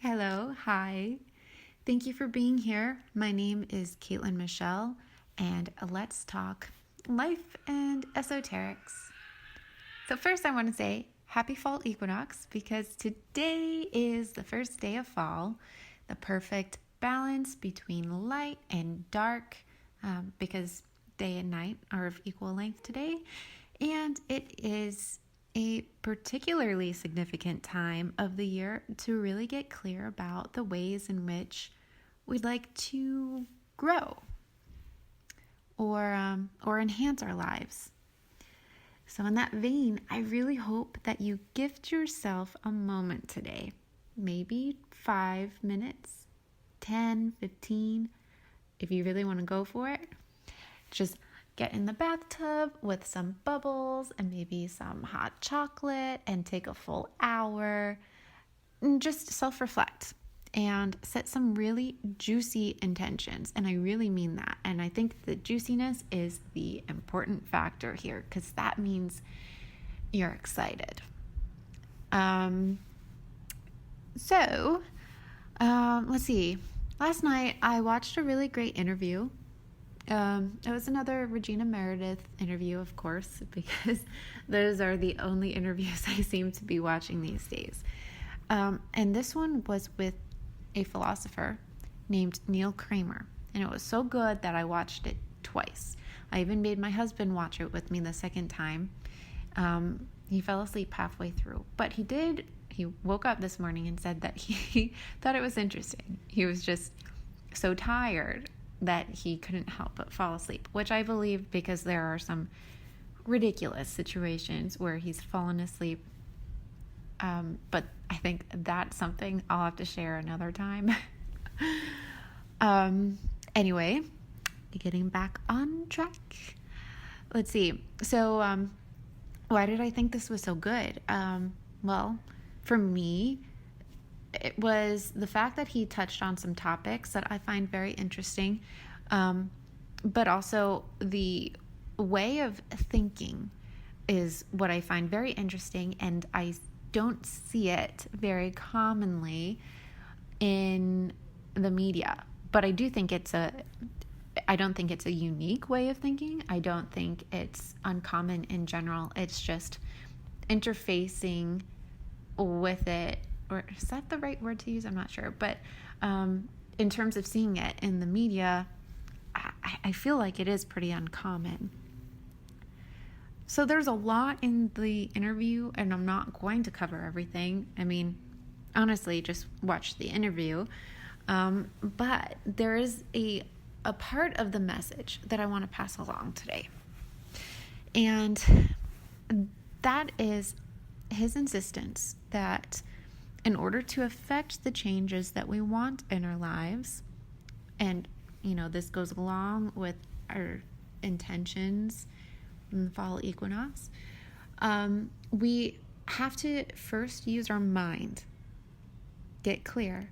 Hello, hi. Thank you for being here. My name is Caitlin Michelle, and let's talk life and esoterics. So, first, I want to say Happy Fall Equinox because today is the first day of fall, the perfect balance between light and dark, because day and night are of equal length today, and it is a particularly significant time of the year to really get clear about the ways in which we'd like to grow or enhance our lives. So in that vein, I really hope that you gift yourself a moment today, maybe 5 minutes, 10, 15, if you really want to go for it. Just get in the bathtub with some bubbles and maybe some hot chocolate and take a full hour and just self-reflect and set some really juicy intentions. And I really mean that. And I think the juiciness is the important factor here because that means you're excited. Let's see. Last night I watched a really great interview. It was another Regina Meredith interview, of course, because those are the only interviews I seem to be watching these days. And this one was with a philosopher named Neil Kramer. And it was so good that I watched it twice. I even made my husband watch it with me the second time. He fell asleep halfway through. But he woke up this morning and said that he thought it was interesting. He was just so tired that he couldn't help but fall asleep, which I believe because there are some ridiculous situations where he's fallen asleep. But I think that's something I'll have to share another time. Anyway, getting back on track. Let's see. So, why did I think this was so good? Well, for me, it was the fact that he touched on some topics that I find very interesting, but also the way of thinking is what I find very interesting, and I don't see it very commonly in the media. But I do think I don't think it's a unique way of thinking. I don't think it's uncommon in general. It's just interfacing with it. Or is that the right word to use? I'm not sure. But in terms of seeing it in the media, I feel like it is pretty uncommon. So there's a lot in the interview, and I'm not going to cover everything. I mean, honestly, just watch the interview. But there is a part of the message that I want to pass along today. And that is his insistence that in order to affect the changes that we want in our lives, and, this goes along with our intentions in the fall equinox, we have to first use our mind, get clear,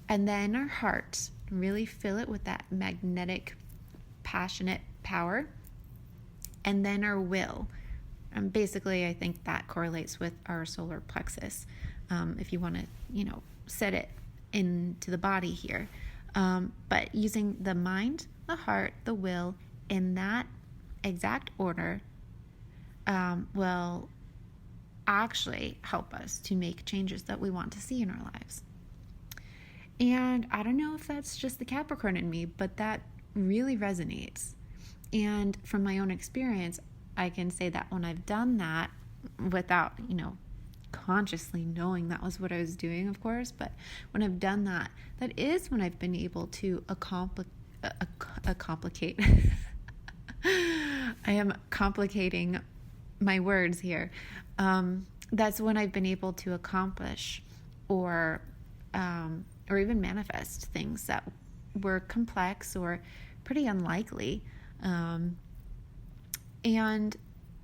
and then our heart, really fill it with that magnetic, passionate power, and then our will. Basically, I think that correlates with our solar plexus. If you want to, set it into the body here. But using the mind, the heart, the will in that exact order will actually help us to make changes that we want to see in our lives. And I don't know if that's just the Capricorn in me, but that really resonates. And from my own experience, I can say that when I've done that without, consciously knowing that was what I was doing, of course, but when I've done that, that is when I've been able to complicate. I am complicating my words here. That's when I've been able to accomplish or even manifest things that were complex or pretty unlikely. And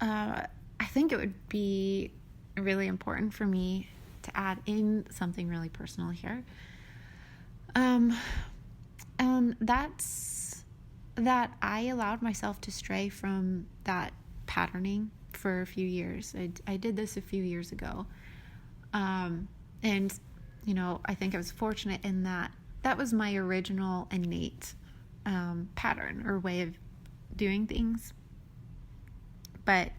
I think it would be really important for me to add in something really personal here. That's that I allowed myself to stray from that patterning for a few years. I did this a few years ago. And I think I was fortunate in that was my original innate pattern or way of doing things. But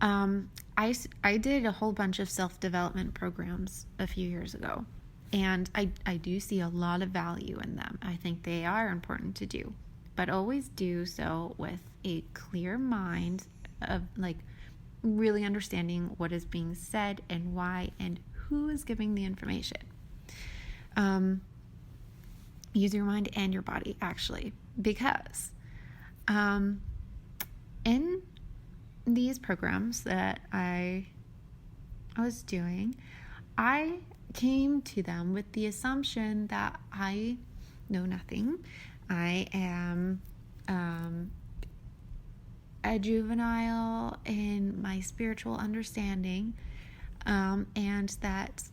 I did a whole bunch of self-development programs a few years ago, and I do see a lot of value in them. I think they are important to do, but always do so with a clear mind of like really understanding what is being said and why and who is giving the information. Use your mind and your body, actually, because in these programs that I was doing, I came to them with the assumption that I know nothing. I am a juvenile in my spiritual understanding, and that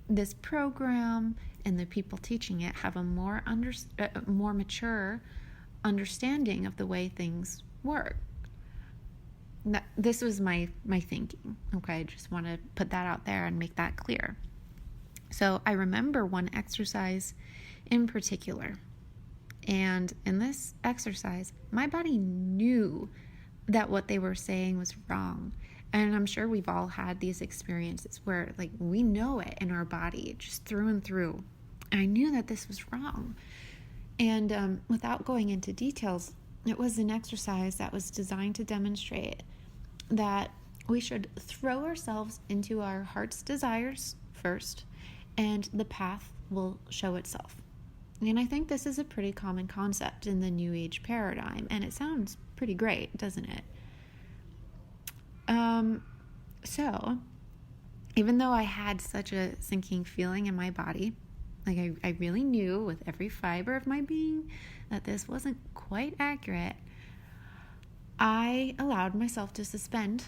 this program and the people teaching it have a more mature understanding of the way things work. This was my thinking. Okay, I just want to put that out there and make that clear. So I remember one exercise in particular, and in this exercise, my body knew that what they were saying was wrong. And I'm sure we've all had these experiences where like we know it in our body just through and through. And I knew that this was wrong. And without going into details, it was an exercise that was designed to demonstrate that we should throw ourselves into our heart's desires first, and the path will show itself. And I think this is a pretty common concept in the New Age paradigm, and it sounds pretty great, doesn't it? So even though I had such a sinking feeling in my body, like I really knew with every fiber of my being that this wasn't quite accurate, I allowed myself to suspend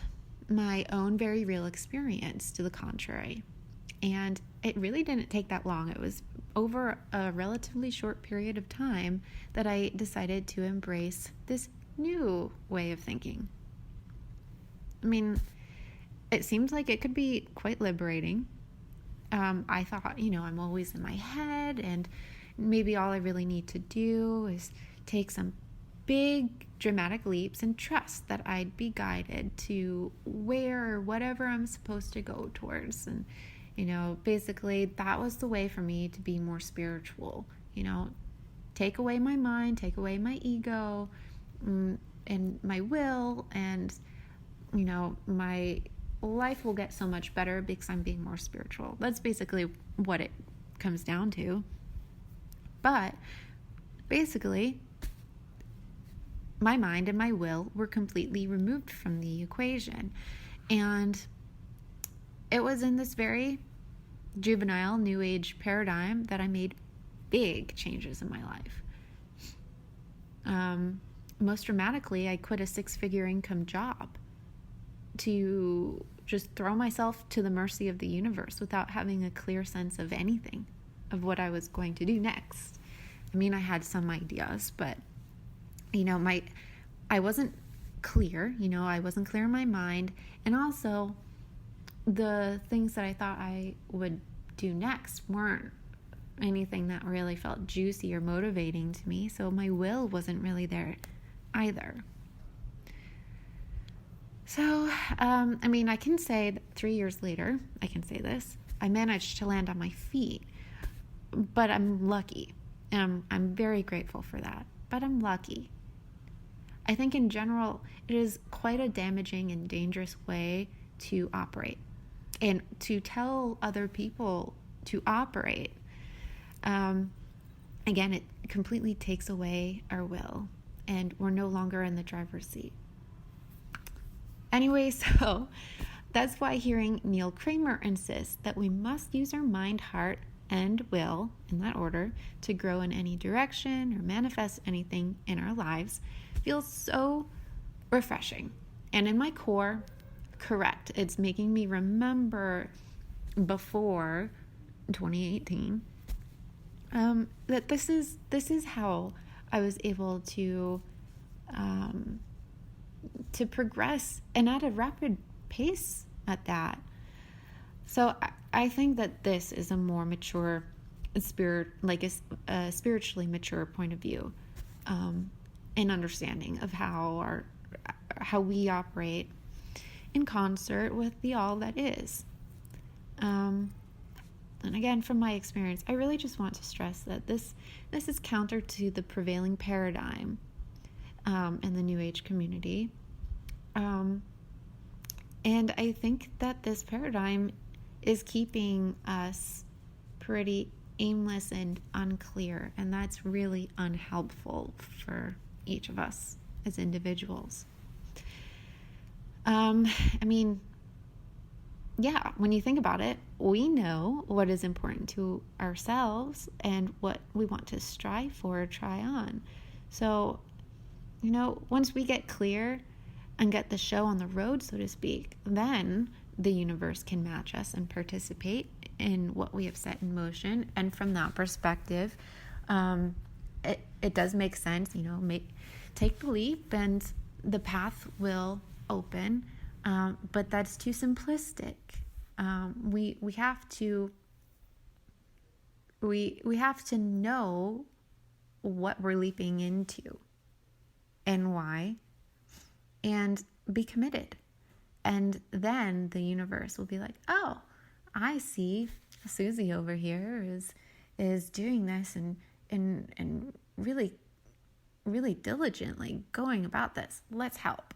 my own very real experience to the contrary. And it really didn't take that long. It was over a relatively short period of time that I decided to embrace this new way of thinking. I mean, it seemed like it could be quite liberating. I thought, I'm always in my head, and maybe all I really need to do is take some big dramatic leaps and trust that I'd be guided to where or whatever I'm supposed to go towards. And, basically that was the way for me to be more spiritual. Take away my mind, take away my ego, and my will, and, my life will get so much better because I'm being more spiritual. That's basically what it comes down to. But basically, my mind and my will were completely removed from the equation. And it was in this very juvenile New Age paradigm that I made big changes in my life. Most dramatically, I quit a 6-figure income job to just throw myself to the mercy of the universe without having a clear sense of anything, of what I was going to do next. I mean, I had some ideas, but, I wasn't clear, I wasn't clear in my mind. And also, the things that I thought I would do next weren't anything that really felt juicy or motivating to me. So my will wasn't really there either. So, I can say that 3 years later, I can say this, I managed to land on my feet, but I'm lucky. And I'm very grateful for that, but I'm lucky. I think in general, it is quite a damaging and dangerous way to operate and to tell other people to operate. Again, it completely takes away our will, and we're no longer in the driver's seat. Anyway, so that's why hearing Neil Kramer insist that we must use our mind, heart, and will, in that order, to grow in any direction or manifest anything in our lives feels so refreshing. And in my core, correct. It's making me remember before 2018 that this is how I was able to progress, and at a rapid pace at that. So I think that this is a more mature spirit, like a spiritually mature point of view, and understanding of how we operate in concert with the all that is. And again, from my experience, I really just want to stress that this is counter to the prevailing paradigm in the New Age community. And I think that this paradigm is keeping us pretty aimless and unclear, and that's really unhelpful for each of us as individuals. When you think about it, we know what is important to ourselves and what we want to strive for or try on. So, once we get clear and get the show on the road, so to speak, then the universe can match us and participate in what we have set in motion. And from that perspective, it does make sense, take the leap and the path will open. But that's too simplistic. We have to know what we're leaping into and why, and be committed. And then the universe will be like, oh, I see Susie over here is doing this and really, really diligently going about this. Let's help.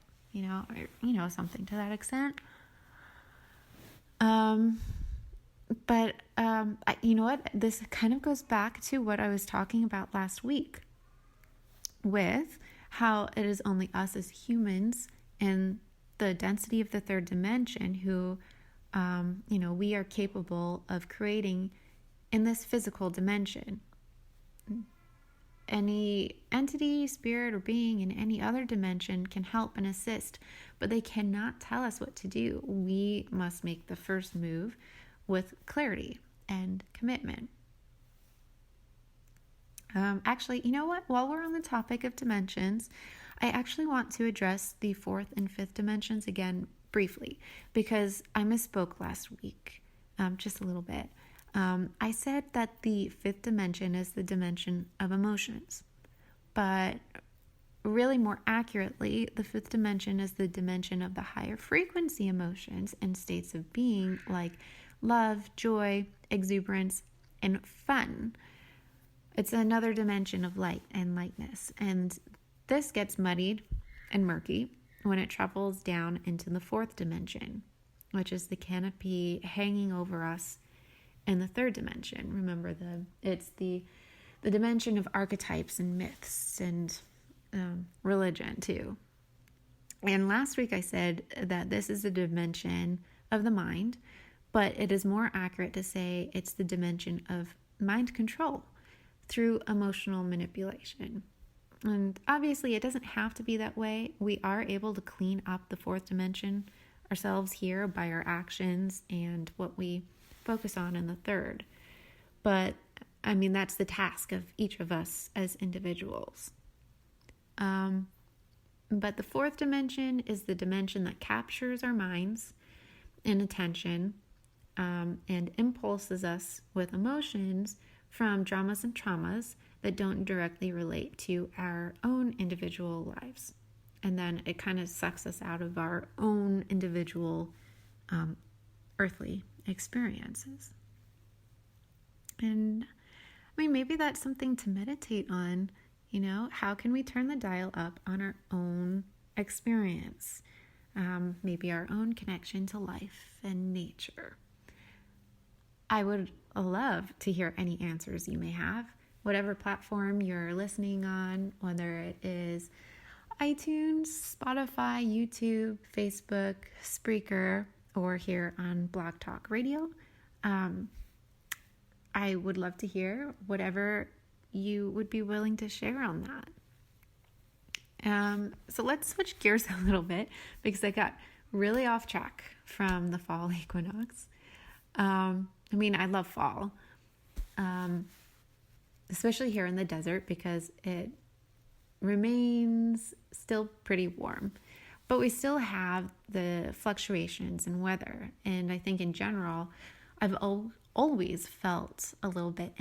Something to that extent. But you know what? This kind of goes back to what I was talking about last week with how it is only us as humans and the density of the third dimension who, we are capable of creating in this physical dimension. Any entity, spirit, or being in any other dimension can help and assist, but they cannot tell us what to do. We must make the first move with clarity and commitment. Actually, you know what? While we're on the topic of dimensions, I actually want to address the fourth and fifth dimensions again briefly, because I misspoke last week, just a little bit. I said that the fifth dimension is the dimension of emotions, but really more accurately, the fifth dimension is the dimension of the higher frequency emotions and states of being like love, joy, exuberance, and fun. It's another dimension of light and lightness, and this gets muddied and murky when it travels down into the fourth dimension, which is the canopy hanging over us in the third dimension. Remember, it's the dimension of archetypes and myths and religion too. And last week I said that this is a dimension of the mind, but it is more accurate to say it's the dimension of mind control through emotional manipulation. And obviously it doesn't have to be that way. We are able to clean up the fourth dimension ourselves here by our actions and what we focus on in the third. But that's the task of each of us as individuals. But the fourth dimension is the dimension that captures our minds and attention, and impulses us with emotions from dramas and traumas that don't directly relate to our own individual lives. And then it kind of sucks us out of our own individual earthly experiences. And maybe that's something to meditate on. How can we turn the dial up on our own experience? Maybe our own connection to life and nature. I would love to hear any answers you may have, whatever platform you're listening on, whether it is iTunes, Spotify, YouTube, Facebook, Spreaker, or here on Blog Talk Radio. I would love to hear whatever you would be willing to share on that. So let's switch gears a little bit, because I got really off track from the fall equinox. I love fall, especially here in the desert, because it remains still pretty warm, but we still have the fluctuations in weather. And I think in general, I've always felt a little bit